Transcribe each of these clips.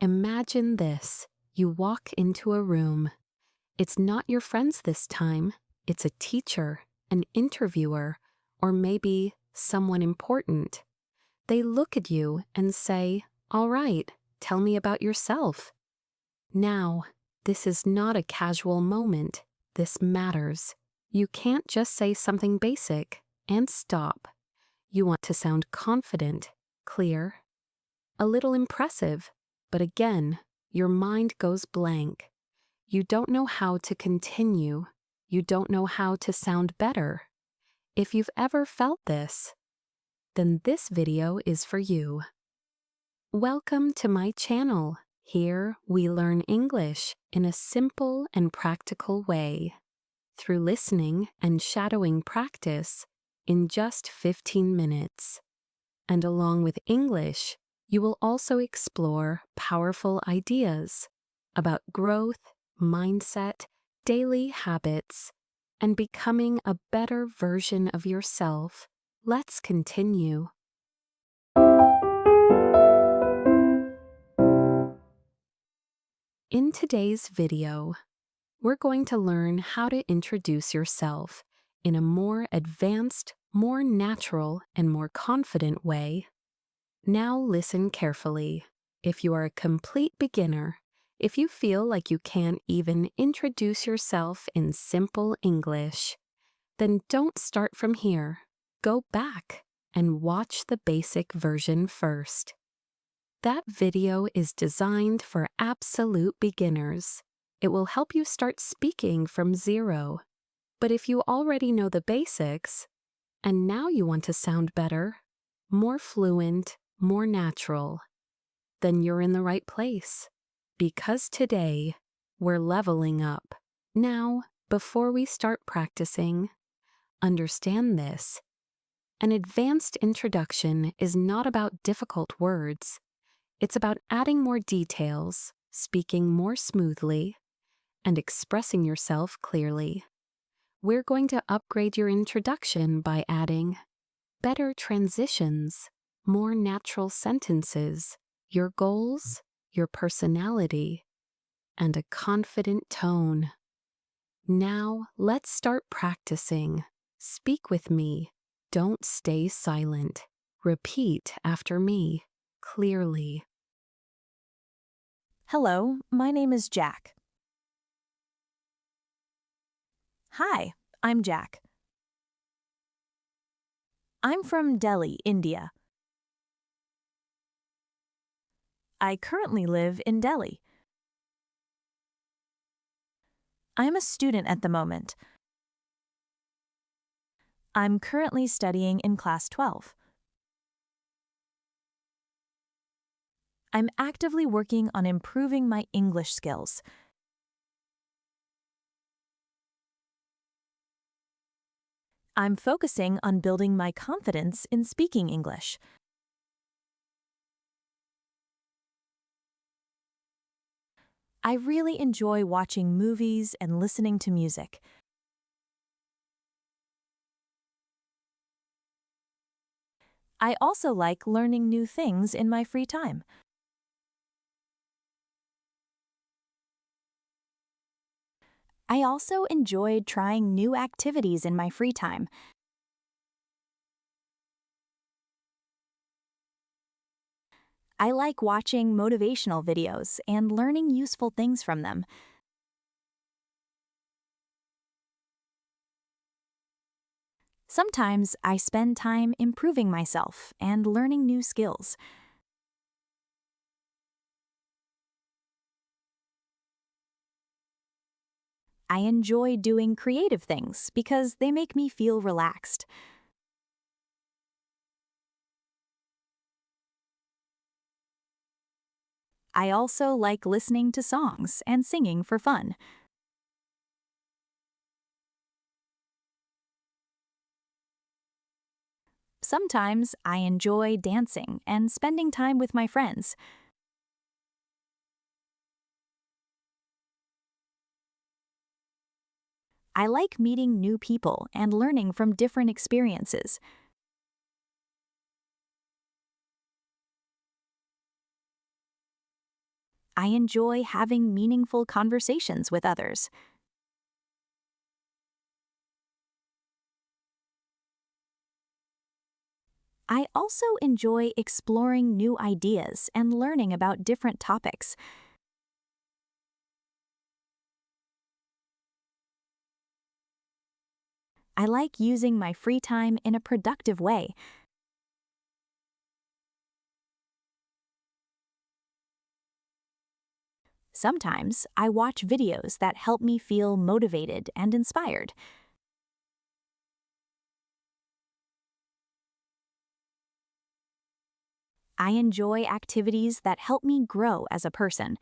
Imagine this. You walk into a room. It's not your friends this time. It's a teacher, an interviewer, or maybe someone important. They look at you and say, "All right, tell me about yourself." Now, this is not a casual moment. This matters. You can't just say something basic and stop. You want to sound confident, clear, a little impressive, but again, your mind goes blank. You don't know how to continue. You don't know how to sound better. If you've ever felt this, then this video is for you. Welcome to my channel. Here we learn English in a simple and practical way, through listening and shadowing practice in just 15 minutes. And along with English, you will also explore powerful ideas about growth, mindset, daily habits, and becoming a better version of yourself. Let's continue. In today's video, we're going to learn how to introduce yourself in a more advanced, more natural, and more confident way. Now listen carefully. If you are a complete beginner, if you feel like you can't even introduce yourself in simple English, then don't start from here. Go back and watch the basic version first. That video is designed for absolute beginners. It will help you start speaking from zero. But if you already know the basics, and now you want to sound better, more fluent, more natural, then you're in the right place. Because today, we're leveling up. Now, before we start practicing, understand this. An advanced introduction is not about difficult words. It's about adding more details, speaking more smoothly, and expressing yourself clearly. We're going to upgrade your introduction by adding better transitions, more natural sentences, your goals, your personality, and a confident tone. Now, let's start practicing. Speak with me. Don't stay silent. Repeat after me, clearly. Hello, my name is Jack. Hi, I'm Jack. I'm from Delhi, India. I currently live in Delhi. I'm a student at the moment. I'm currently studying in class 12. I'm actively working on improving my English skills. I'm focusing on building my confidence in speaking English. I really enjoy watching movies and listening to music. I also like learning new things in my free time. I also enjoyed trying new activities in my free time. I like watching motivational videos and learning useful things from them. Sometimes I spend time improving myself and learning new skills. I enjoy doing creative things because they make me feel relaxed. I also like listening to songs and singing for fun. Sometimes I enjoy dancing and spending time with my friends. I like meeting new people and learning from different experiences. I enjoy having meaningful conversations with others. I also enjoy exploring new ideas and learning about different topics. I like using my free time in a productive way. Sometimes I watch videos that help me feel motivated and inspired. I enjoy activities that help me grow as a person.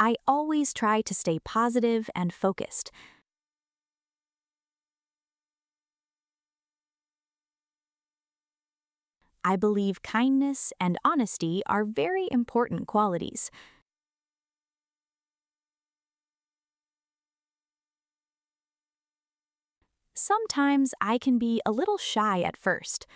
I always try to stay positive and focused. I believe kindness and honesty are very important qualities. Sometimes I can be a little shy at first,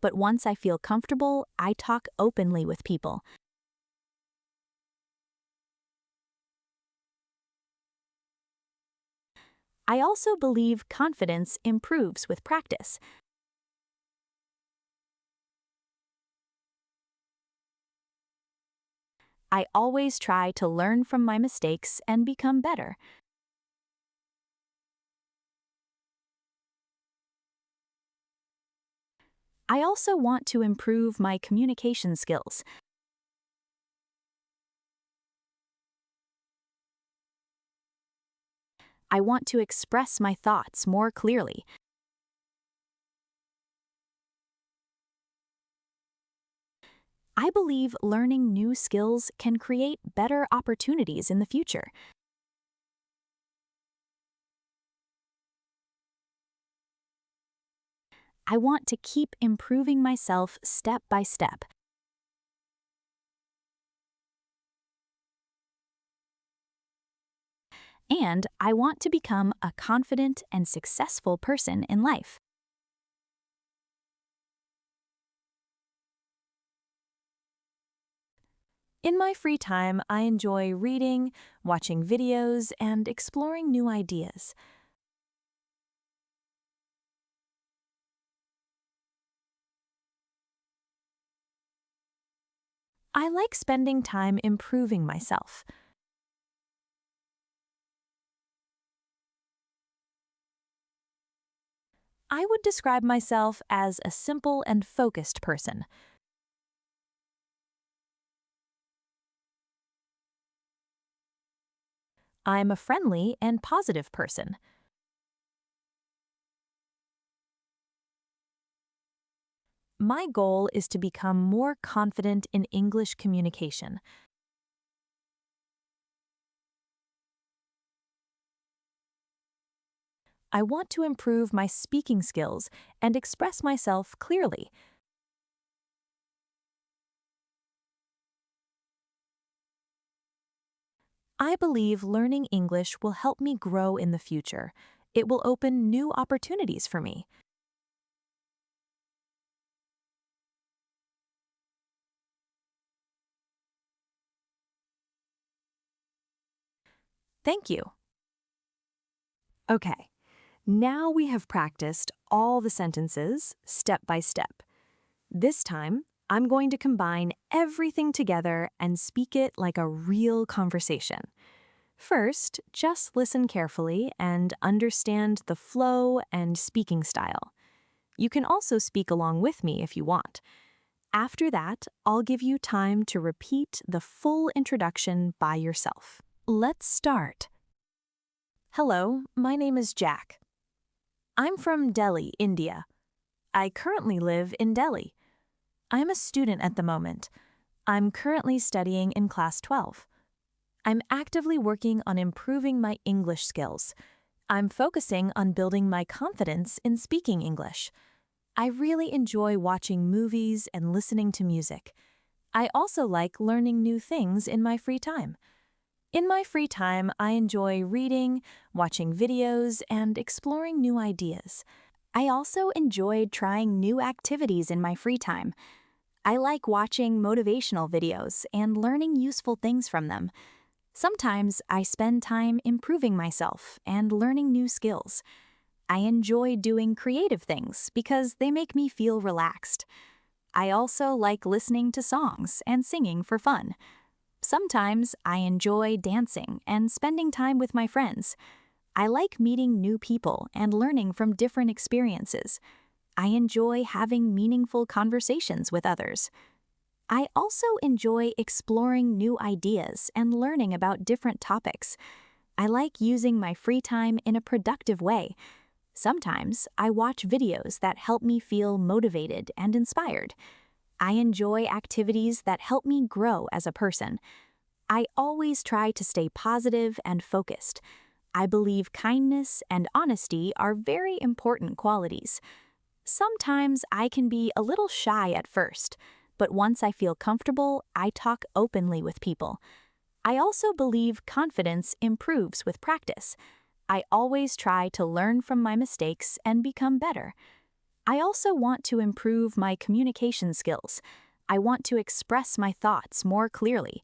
but once I feel comfortable, I talk openly with people. I also believe confidence improves with practice. I always try to learn from my mistakes and become better. I also want to improve my communication skills. I want to express my thoughts more clearly. I believe learning new skills can create better opportunities in the future. I want to keep improving myself step by step. And I want to become a confident and successful person in life. In my free time, I enjoy reading, watching videos, and exploring new ideas. I like spending time improving myself. I would describe myself as a simple and focused person. I'm a friendly and positive person. My goal is to become more confident in English communication. I want to improve my speaking skills and express myself clearly. I believe learning English will help me grow in the future. It will open new opportunities for me. Thank you. Okay, now we have practiced all the sentences step by step. This time, I'm going to combine everything together and speak it like a real conversation. First, just listen carefully and understand the flow and speaking style. You can also speak along with me if you want. After that, I'll give you time to repeat the full introduction by yourself. Let's start. Hello, my name is Jack. I'm from Delhi, India. I currently live in Delhi. I'm a student at the moment. I'm currently studying in class 12. I'm actively working on improving my English skills. I'm focusing on building my confidence in speaking English. I really enjoy watching movies and listening to music. I also like learning new things in my free time. In my free time, I enjoy reading, watching videos, and exploring new ideas. I also enjoyed trying new activities in my free time. I like watching motivational videos and learning useful things from them. Sometimes I spend time improving myself and learning new skills. I enjoy doing creative things because they make me feel relaxed. I also like listening to songs and singing for fun. Sometimes I enjoy dancing and spending time with my friends. I like meeting new people and learning from different experiences. I enjoy having meaningful conversations with others. I also enjoy exploring new ideas and learning about different topics. I like using my free time in a productive way. Sometimes I watch videos that help me feel motivated and inspired. I enjoy activities that help me grow as a person. I always try to stay positive and focused. I believe kindness and honesty are very important qualities. Sometimes I can be a little shy at first, but once I feel comfortable, I talk openly with people. I also believe confidence improves with practice. I always try to learn from my mistakes and become better. I also want to improve my communication skills. I want to express my thoughts more clearly.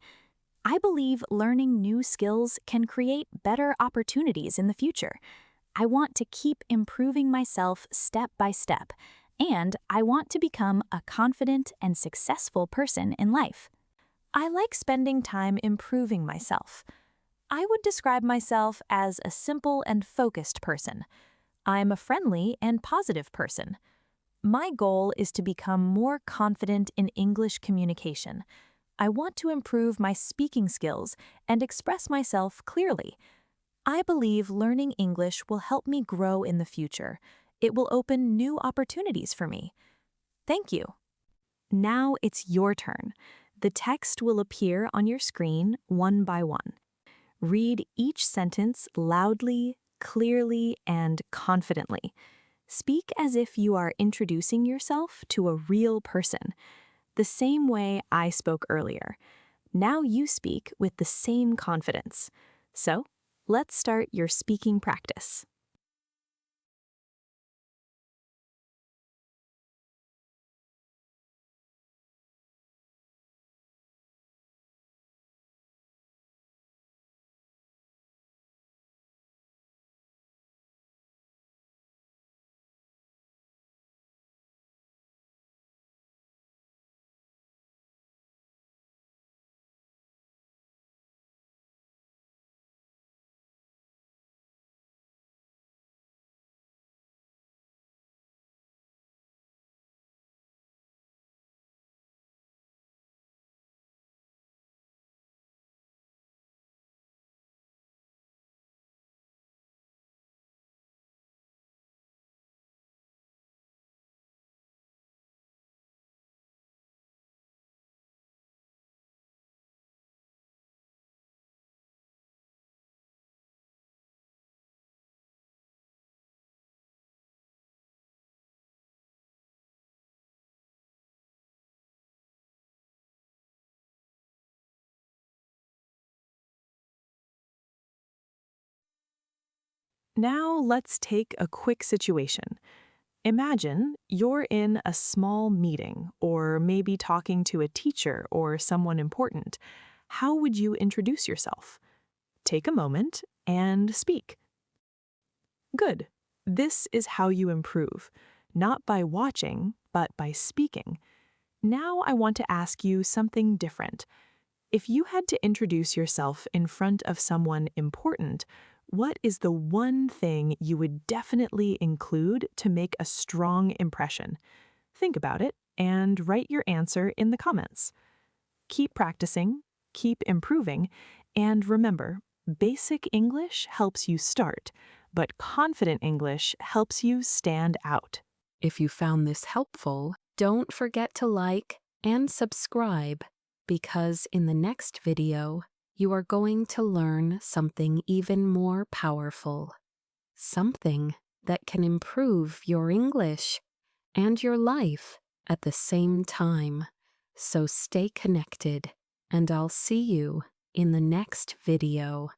I believe learning new skills can create better opportunities in the future. I want to keep improving myself step by step, and I want to become a confident and successful person in life. I like spending time improving myself. I would describe myself as a simple and focused person. I'm a friendly and positive person. My goal is to become more confident in English communication. I want to improve my speaking skills and express myself clearly. I believe learning English will help me grow in the future. It will open new opportunities for me. Thank you. Now it's your turn. The text will appear on your screen one by one. Read each sentence loudly, clearly, and confidently. Speak as if you are introducing yourself to a real person, the same way I spoke earlier. Now you speak with the same confidence. So, let's start your speaking practice. Now let's take a quick situation. Imagine you're in a small meeting or maybe talking to a teacher or someone important. How would you introduce yourself? Take a moment and speak. Good. This is how you improve, not by watching, but by speaking. Now I want to ask you something different. If you had to introduce yourself in front of someone important, what is the one thing you would definitely include to make a strong impression? Think about it and write your answer in the comments. Keep practicing, keep improving, and remember, basic English helps you start, but confident English helps you stand out. If you found this helpful, don't forget to like and subscribe, because in the next video, you are going to learn something even more powerful. Something that can improve your English and your life at the same time. So stay connected, and I'll see you in the next video.